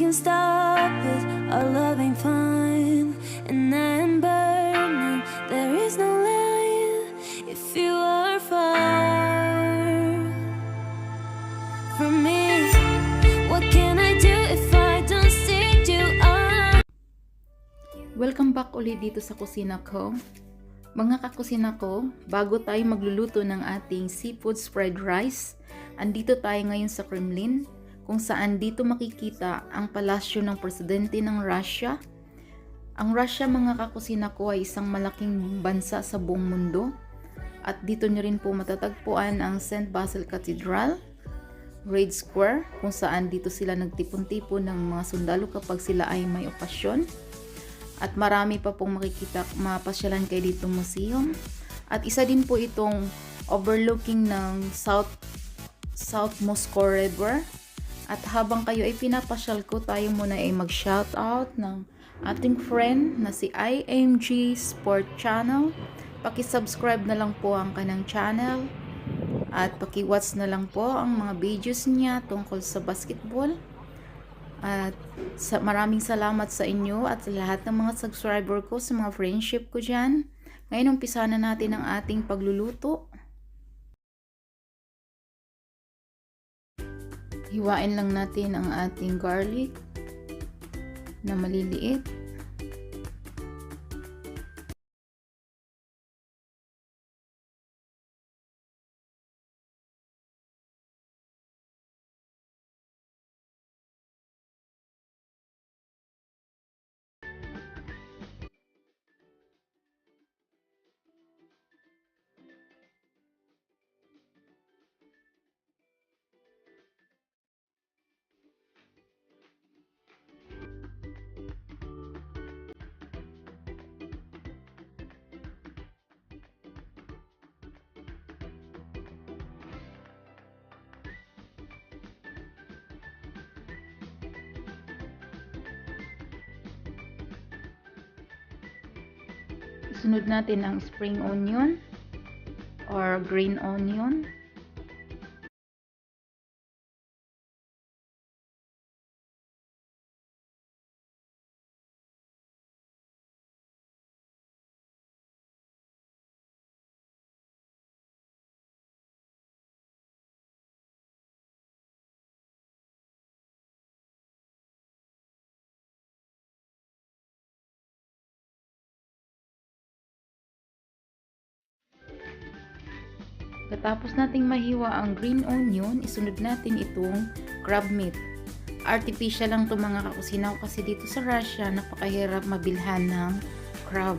can stop it, our love ain't fine. And I am burning, there is no light if you are far from me. What can I do if I don't see you? Welcome back ulit dito sa kusina ko. Mga kakusina ko, bago tayo magluluto ng ating seafood spread rice, andito tayo ngayon sa Kremlin, kung saan dito makikita ang palasyo ng presidente ng Russia. Ang Russia, mga kakusina ko, ay isang malaking bansa sa buong mundo. At dito nyo rin po matatagpuan ang St. Basil Cathedral, Red Square, kung saan dito sila nagtipon-tipon ng mga sundalo kapag sila ay may okasyon. At marami pa pong makikita, mapasyalan kayo dito museum. At isa din po itong overlooking ng South Moscow River. At habang kayo ay pinapasyal ko, tayo muna ay mag-shoutout ng ating friend na si IMG Sport Channel. Paki-subscribe na lang po ang kanyang channel. At paki-watch na lang po ang mga videos niya tungkol sa basketball. At maraming salamat sa inyo at sa lahat ng mga subscriber ko, sa mga friendship ko dyan. Ngayon, umpisa na natin ang ating pagluluto. Hiwain lang natin ang ating garlic na maliliit. Sunod natin ang spring onion or green onion. Katapos nating mahiwa ang green onion, isunod natin itong crab meat. Artificial lang ito, mga kakusina ko, kasi dito sa Russia napakahirap mabilhan ng crab.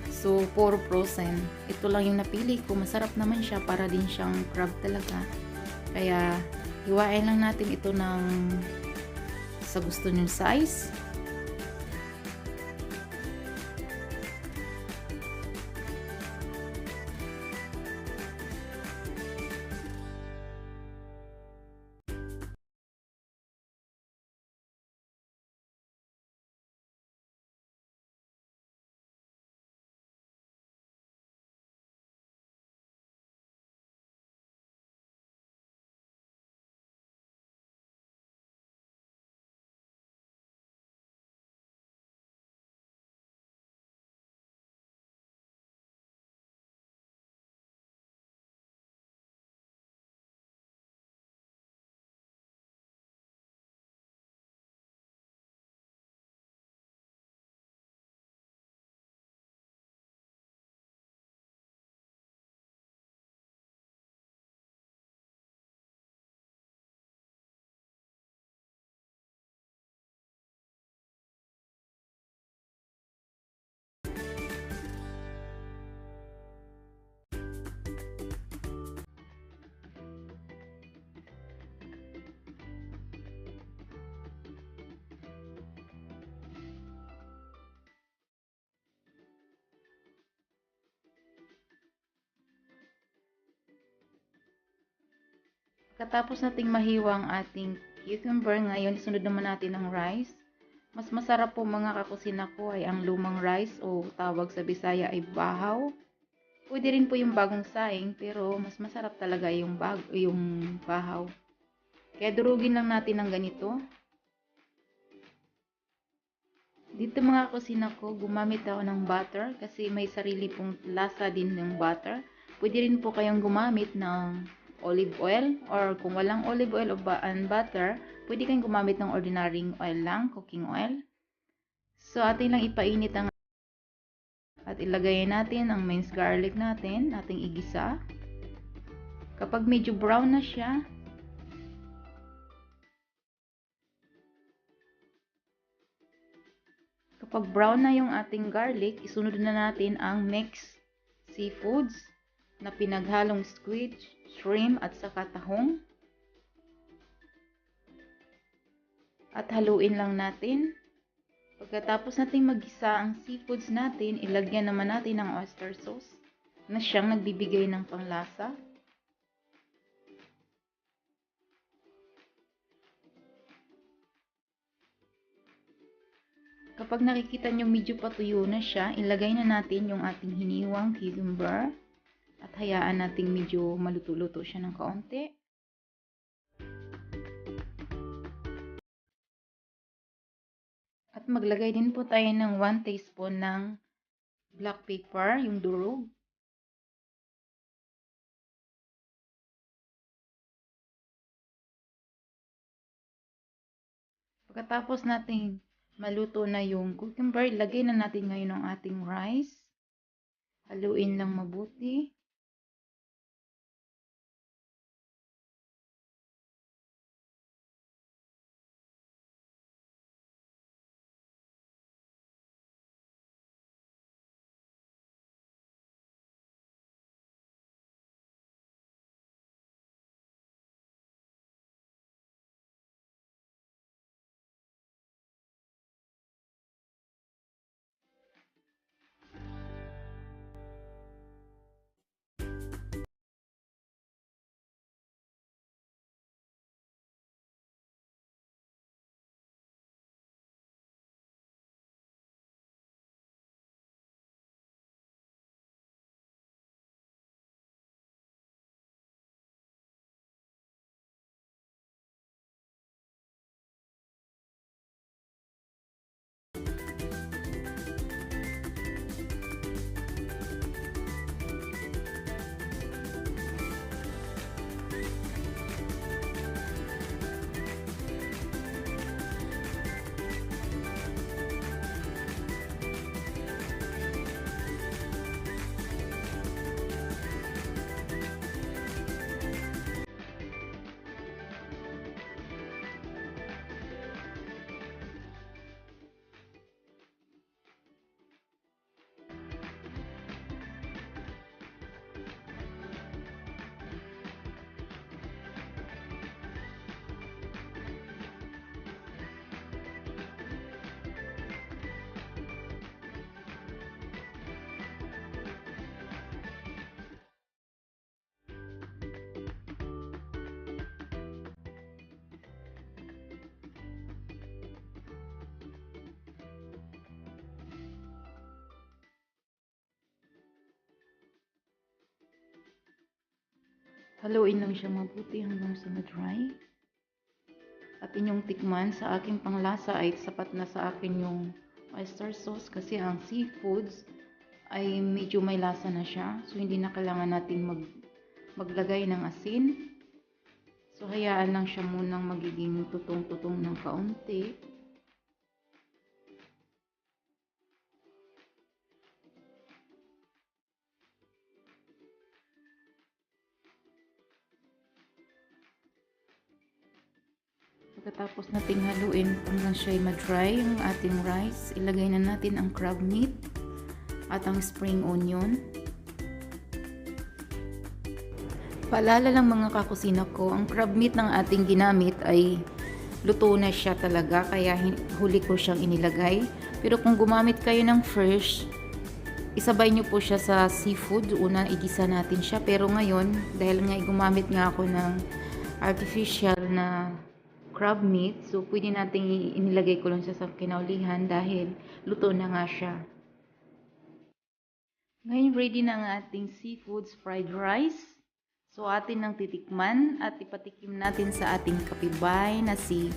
So, puro frozen. Ito lang yung napili ko. Masarap naman siya, para din siyang crab talaga. Kaya, hiwain lang natin ito ng sa gusto nyo size. Katapos nating mahiwa ang ating cucumber, ngayon isunod naman natin ang rice. Mas masarap po, mga kakusina ko, ay ang lumang rice, o tawag sa Bisaya ay bahaw. Pwede rin po yung bagong saing, pero mas masarap talaga yung bahaw. Kaya durugin lang natin ng ganito. Dito mga kusina ko, gumamit ako ng butter kasi may sarili pong lasa din ng butter. Pwede rin po kayong gumamit ng olive oil, or kung walang olive oil o butter, pwede kayong gumamit ng ordinaryong oil lang, cooking oil. So atin lang ipainit ang at ilagay natin ang minced garlic natin, ating igisa. Kapag medyo brown na siya, kapag brown na yung ating garlic, isunod na natin ang mixed seafoods na pinaghalong squid, shrimp at saka tahong. At haluin lang natin. Pagkatapos natin magisa ang seafoods natin, ilagyan naman natin ang oyster sauce na siyang nagbibigay ng panglasa. Kapag nakikita nyo medyo patuyo na siya, ilagay na natin yung ating hiniwang cucumber at hayaan nating medyo maluto-luto siya ng kaunti. At maglagay din po tayo ng 1 teaspoon ng black pepper, yung durog. Pagkatapos natin maluto na yung cucumber, ilagay na natin ngayon ang ating rice. Haluin lang mabuti. Haluin lang siya mabuti hanggang sa ma-dry. At inyong tikman, sa aking panglasa ay sapat na sa akin yung oyster sauce kasi ang seafoods ay medyo may lasa na siya. So hindi na kailangan natin maglagay ng asin. So hayaan lang siya munang magiging tutong-tutong ng kaunti. Pagkatapos nating haluin hanggang siya ay ma-dry yung ating rice, ilagay na natin ang crab meat at ang spring onion. Paalala lang mga kakusina ko, ang crab meat ng ating ginamit ay luto na siya talaga, kaya huli ko siyang inilagay. Pero kung gumamit kayo ng fresh, isabay nyo po siya sa seafood. Una, igisa natin siya. Pero ngayon, dahil nga gumamit nga ako ng artificial na crab meat, so pwede natin inilagay ko lang siya sa kinaulihan dahil luto na nga siya. Ngayon, ready na ang ating seafoods fried rice. So, atin nang titikman at ipatikim natin sa ating kapibay na si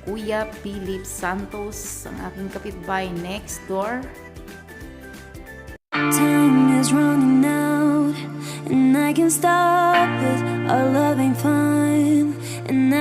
Kuya Philip Santos, ang aking kapitbahay next door. Time is running out, and I can stop it. Our love ain't fine, and